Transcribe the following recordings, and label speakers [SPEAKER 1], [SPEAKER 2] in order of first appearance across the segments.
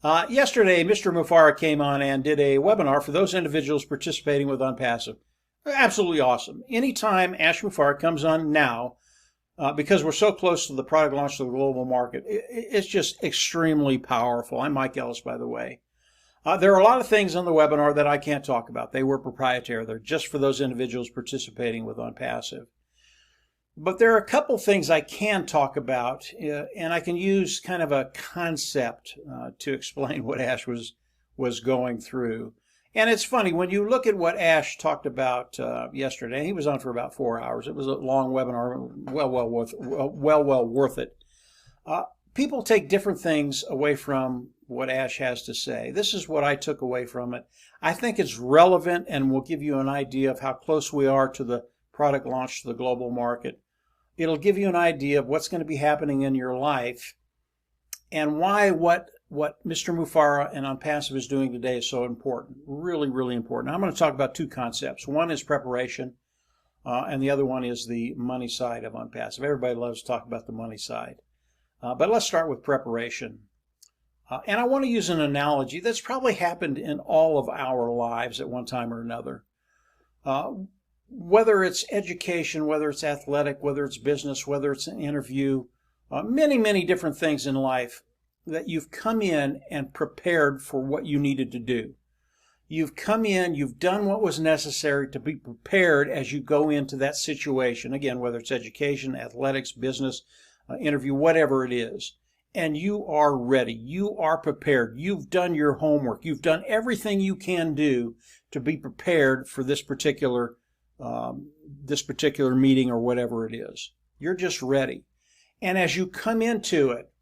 [SPEAKER 1] Yesterday, Mr. Mufara came on and did a webinar for those individuals participating with ONPASSIVE. Absolutely awesome. Anytime Ash Mufara comes on now, because we're so close to the product launch to the global market, it's just extremely powerful. I'm Mike Ellis, by the way. There are a lot of things on the webinar that I can't talk about. They were proprietary. They're just for those individuals participating with ONPASSIVE. But there are a couple things I can talk about, and I can use kind of a concept to explain what Ash was going through. And it's funny, when you look at what Ash talked about yesterday, he was on for about 4 hours. It was a long webinar, well worth it. People take different things away from what Ash has to say. This is what I took away from it. I think it's relevant and will give you an idea of how close we are to the product launch to the global market. It'll give you an idea of what's going to be happening in your life and why what Mr. Mufara and ONPASSIVE is doing today is so important. Really, really important. I'm going to talk about two concepts. One is preparation, and the other one is the money side of ONPASSIVE. Everybody loves to talk about the money side. But let's start with preparation. And I want to use an analogy that's probably happened in all of our lives at one time or another. Whether it's education, whether it's athletic, whether it's business, whether it's an interview, many different things in life that you've come in and prepared for what you needed to do. You've come in, you've done what was necessary to be prepared as you go into that situation. Again, whether it's education, athletics, business, interview, whatever it is. And you are ready. You are prepared. You've done your homework. You've done everything you can do to be prepared for this particular meeting or whatever it is. You're just ready. And as you come into it,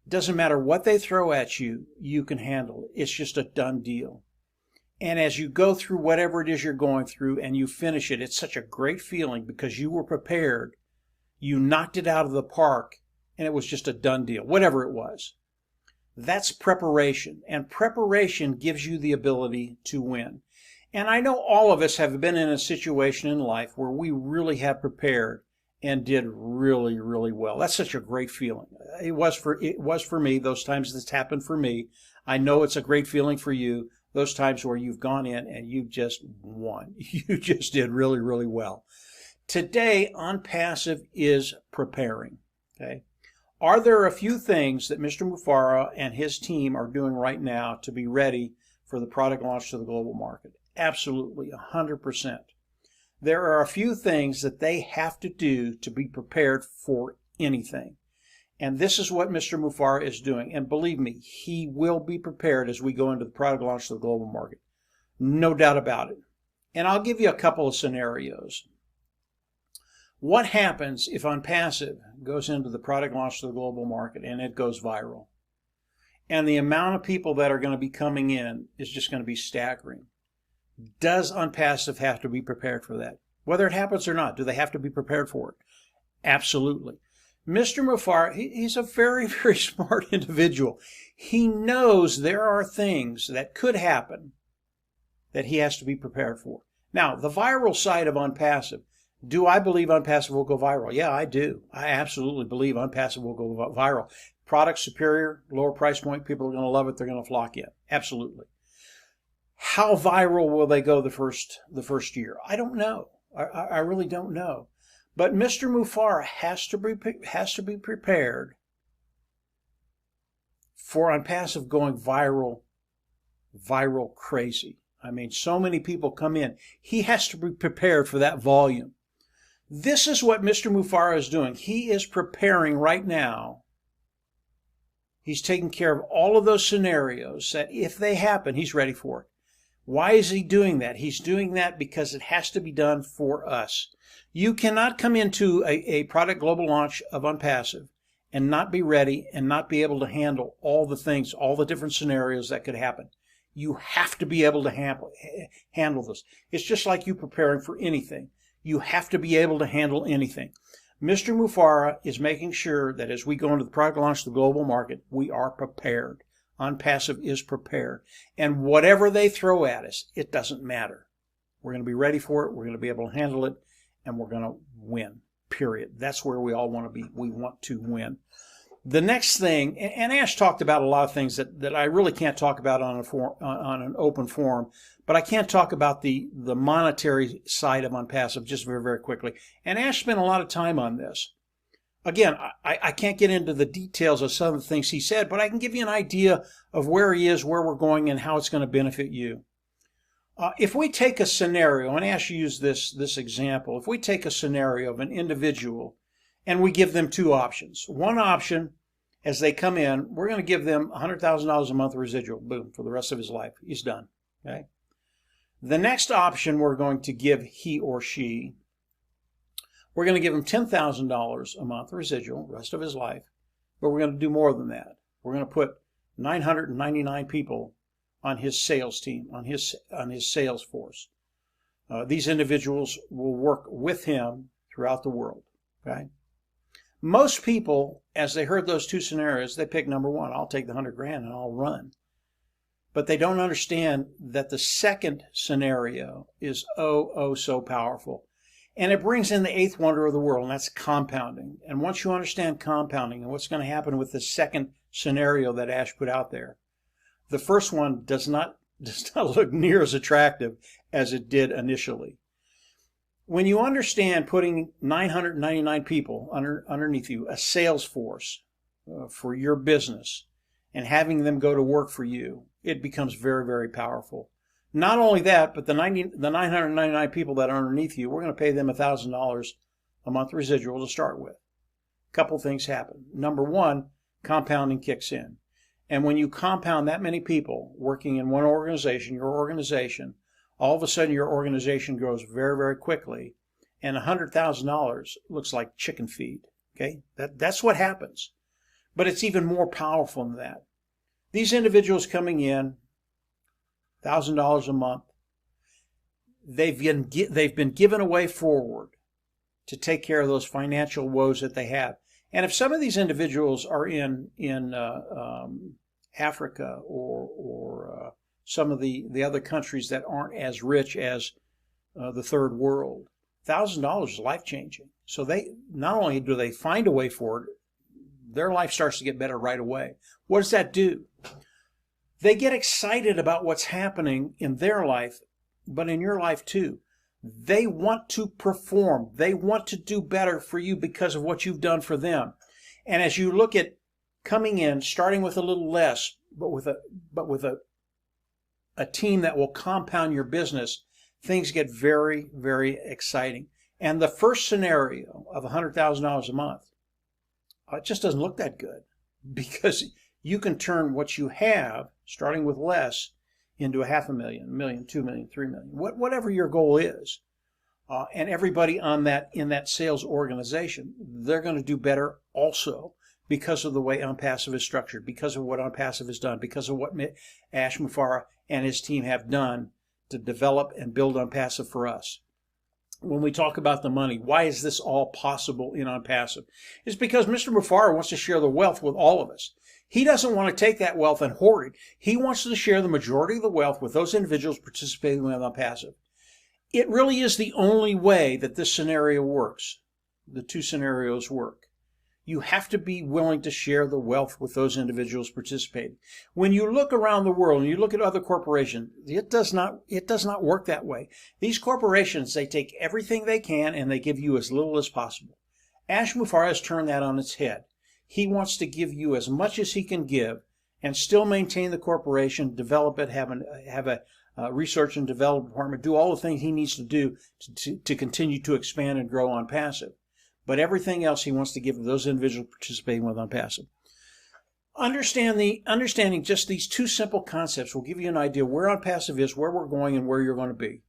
[SPEAKER 1] doesn't matter what they throw at you, you can handle it. It's just a done deal. And as you go through whatever it is you're going through and you finish it, it's such a great feeling because you were prepared. You knocked it out of the park and it was just a done deal, whatever it was. That's preparation. And preparation gives you the ability to win. And I know all of us have been in a situation in life where we really have prepared and did really, really well. That's such a great feeling. It was for me, those times that's happened for me. I know it's a great feeling for you, those times where you've gone in and you just won. You just did really, really well. Today, ONPASSIVE is preparing. Okay? Are there a few things that Mr. Mufara and his team are doing right now to be ready for the product launch to the global market? Absolutely, 100%. There are a few things that they have to do to be prepared for anything. And this is what Mr. Mufara is doing. And believe me, he will be prepared as we go into the product launch to the global market. No doubt about it. And I'll give you a couple of scenarios. What happens if ONPASSIVE goes into the product launch to the global market and it goes viral? And the amount of people that are going to be coming in is just going to be staggering. Does ONPASSIVE have to be prepared for that? Whether it happens or not, do they have to be prepared for it? Absolutely. Mr. Mufara, he's a very, very smart individual. He knows there are things that could happen that he has to be prepared for. Now, the viral side of ONPASSIVE. Do I believe ONPASSIVE will go viral? Yeah, I do. I absolutely believe ONPASSIVE will go viral. Product superior, lower price point, people are going to love it. They're going to flock in. Absolutely. How viral will they go the first year? I don't know. I really don't know. But Mr. Mufara has to be prepared for ONPASSIVE going viral crazy. I mean, so many people come in. He has to be prepared for that volume. This is what Mr. Mufara is doing. He is preparing right now. He's taking care of all of those scenarios that if they happen, he's ready for it. Why is he doing that? He's doing that because it has to be done for us. You cannot come into a product global launch of ONPASSIVE and not be ready and not be able to handle all the things, all the different scenarios that could happen. You have to be able to handle this. It's just like you preparing for anything. You have to be able to handle anything. Mr. Mufara is making sure that as we go into the product launch to the global market, we are prepared. ONPASSIVE is prepared. And whatever they throw at us, it doesn't matter. We're going to be ready for it. We're going to be able to handle it. And we're going to win, period. That's where we all want to be. We want to win. The next thing, and Ash talked about a lot of things that I really can't talk about on an open forum, but I can talk about the monetary side of ONPASSIVE just very, very quickly. And Ash spent a lot of time on this. Again, I can't get into the details of some of the things he said, but I can give you an idea of where he is, where we're going, and how it's going to benefit you. If we take a scenario, and Ash used this example, if we take a scenario of an individual and we give them two options. One option, as they come in, we're going to give them $100,000 a month residual, boom, for the rest of his life. He's done. Okay. The next option we're going to give he or she, we're going to give him $10,000 a month residual, rest of his life, but we're going to do more than that. We're going to put 999 people on his sales team, on his sales force. These individuals will work with him throughout the world. Okay. Most people, as they heard those two scenarios, they pick number one. I'll take the 100 grand and I'll run. But they don't understand that the second scenario is oh so powerful. And it brings in the eighth wonder of the world, and that's compounding. And once you understand compounding and what's going to happen with the second scenario that Ash put out there, the first one does not look near as attractive as it did initially. When you understand putting 999 people underneath you, a sales force for your business, and having them go to work for you, it becomes very, very powerful. Not only that, but the 999 people that are underneath you, we're going to pay them $1,000 a month residual to start with. A couple things happen. Number one, compounding kicks in. And when you compound that many people working in one organization, your organization, all of a sudden your organization grows very, very quickly, and $100,000 looks like chicken feed. Okay, that's what happens. But it's even more powerful than that. These individuals coming in, $1,000 a month, they've been given away forward to take care of those financial woes that they have. And if some of these individuals are in Africa or some of the other countries that aren't as rich as the third world, $1,000 is life-changing. So they not only do they find a way forward, their life starts to get better right away. What does that do? They get excited about what's happening in their life, but in your life too. They want to perform. They want to do better for you because of what you've done for them. And as you look at coming in, starting with a little less, but with a team that will compound your business, things get very, very exciting. And the first scenario of $100,000 a month, it just doesn't look that good, because you can turn what you have, starting with less, into $500,000, $1 million, $2 million, $3 million, whatever your goal is. And everybody in that sales organization, they're going to do better also because of the way ONPASSIVE is structured, because of what ONPASSIVE has done, because of what Ash Mufareh and his team have done to develop and build ONPASSIVE for us. When we talk about the money, why is this all possible in ONPASSIVE? It's because Mr. Mufareh wants to share the wealth with all of us. He doesn't want to take that wealth and hoard it. He wants to share the majority of the wealth with those individuals participating with ONPASSIVE. It really is the only way that this scenario works. The two scenarios work. You have to be willing to share the wealth with those individuals participating. When you look around the world and you look at other corporations, it does not work that way. These corporations, they take everything they can and they give you as little as possible. Ash Mufareh has turned that on its head. He wants to give you as much as he can give and still maintain the corporation, develop it, have a research and development department, do all the things he needs to do to continue to expand and grow ONPASSIVE. But everything else he wants to give to those individuals participating with ONPASSIVE. Understanding just these two simple concepts will give you an idea where ONPASSIVE is, where we're going, and where you're going to be.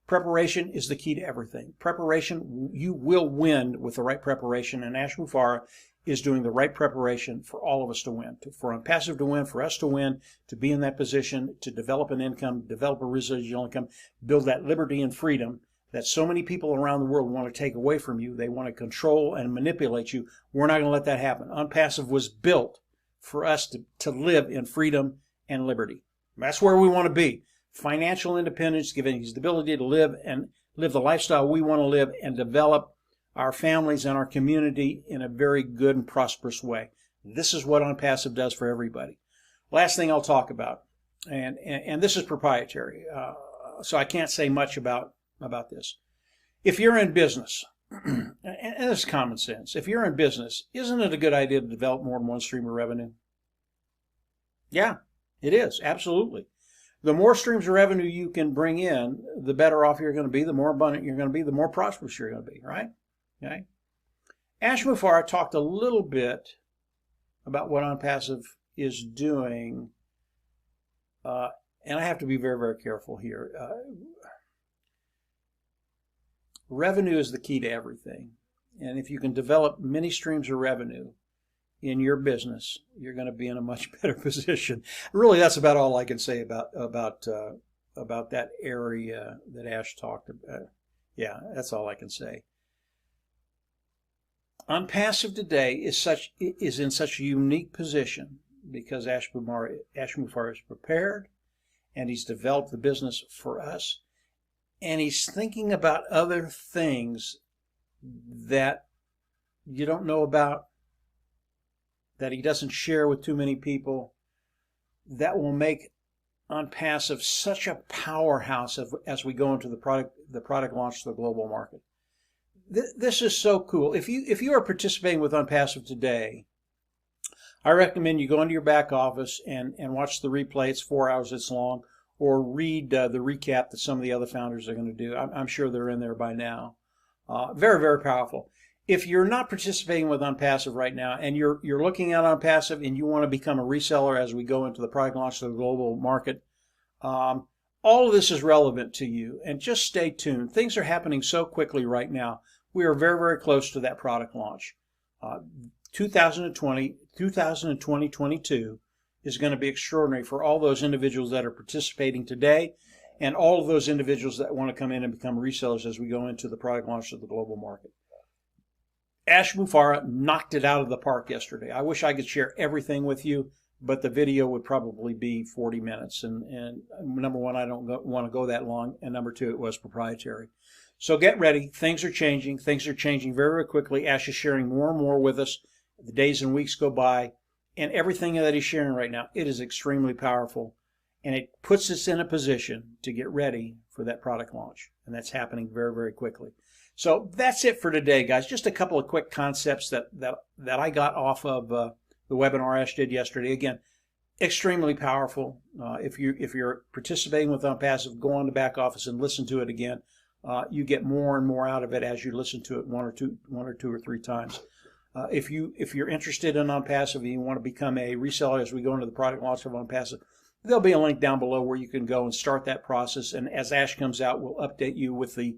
[SPEAKER 1] Preparation is the key to everything. Preparation, you will win with the right preparation, and Ash Mufareh is doing the right preparation for all of us to win, for ONPASSIVE to win, for us to win, to be in that position, to develop an income, develop a residual income, build that liberty and freedom that so many people around the world want to take away from you. They want to control and manipulate you. We're not going to let that happen. ONPASSIVE was built for us to live in freedom and liberty. That's where we want to be. Financial independence, giving us the ability to live the lifestyle we want to live and develop our families and our community in a very good and prosperous way. This is what ONPASSIVE does for everybody. Last thing I'll talk about, and this is proprietary, so I can't say much about this. If you're in business, and this is common sense, if you're in business, isn't it a good idea to develop more than one stream of revenue? Yeah, it is, absolutely. The more streams of revenue you can bring in, the better off you're going to be, the more abundant you're going to be, the more prosperous you're going to be, right? Okay. Ash Mufareh talked a little bit about what ONPASSIVE is doing, and I have to be very, very careful here. Revenue is the key to everything, and if you can develop many streams of revenue in your business, you're going to be in a much better position. Really, that's about all I can say about that area that Ash talked about. Yeah, that's all I can say. ONPASSIVE today is in such a unique position because Ash Mufareh is prepared, and he's developed the business for us, and he's thinking about other things that you don't know about, that he doesn't share with too many people, that will make ONPASSIVE such a powerhouse as we go into the product launch to the global market. This is so cool. If you are participating with ONPASSIVE today, I recommend you go into your back office and watch the replay. It's 4 hours, it's long, or read the recap that some of the other founders are going to do. I'm sure they're in there by now. Very, very powerful. If you're not participating with ONPASSIVE right now, and you're looking at ONPASSIVE and you want to become a reseller as we go into the product launch to the global market, all of this is relevant to you. And just stay tuned. Things are happening so quickly right now. We are very, very close to that product launch. 2022 is going to be extraordinary for all those individuals that are participating today and all of those individuals that want to come in and become resellers as we go into the product launch of the global market. Ash Mufareh knocked it out of the park yesterday. I wish I could share everything with you, but the video would probably be 40 minutes. And number one, I don't want to go that long. And number two, it was proprietary. So get ready. Things are changing. Things are changing very, very quickly. Ash is sharing more and more with us. The days and weeks go by. And everything that he's sharing right now, it is extremely powerful. And it puts us in a position to get ready for that product launch. And that's happening very, very quickly. So that's it for today, guys. Just a couple of quick concepts that I got off of the webinar Ash did yesterday. Again, extremely powerful. If you're participating with ONPASSIVE, go on the back office and listen to it again. You get more and more out of it as you listen to it one or two or three times. If you're interested in ONPASSIVE and you want to become a reseller as we go into the product launch of ONPASSIVE, there'll be a link down below where you can go and start that process. And as Ash comes out, we'll update you with the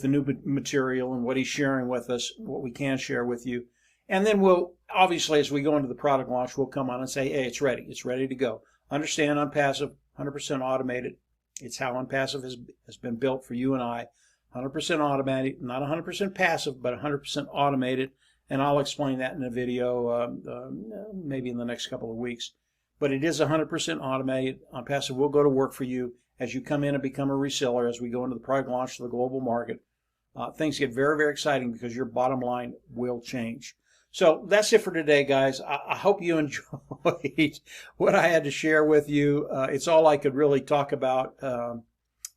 [SPEAKER 1] new material and what he's sharing with us, what we can share with you. And then we'll, obviously, as we go into the product launch, we'll come on and say, hey, it's ready. It's ready to go. Understand ONPASSIVE, 100% automated. It's how ONPASSIVE has been built for you and I. 100% automated, not 100% passive, but 100% automated. And I'll explain that in a video maybe in the next couple of weeks. But it is 100% automated. ONPASSIVE will go to work for you as you come in and become a reseller as we go into the product launch to the global market. Things get very, very exciting because your bottom line will change. So that's it for today, guys. I hope you enjoyed what I had to share with you. It's all I could really talk about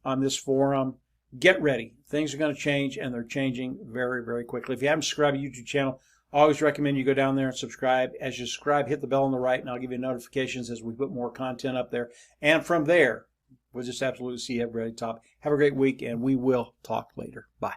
[SPEAKER 1] on this forum. Get ready. Things are going to change, and they're changing very, very quickly. If you haven't subscribed to the YouTube channel, I always recommend you go down there and subscribe. As you subscribe, hit the bell on the right, and I'll give you notifications as we put more content up there. And from there, we'll just absolutely see everybody at the top. Have a great week, and we will talk later. Bye.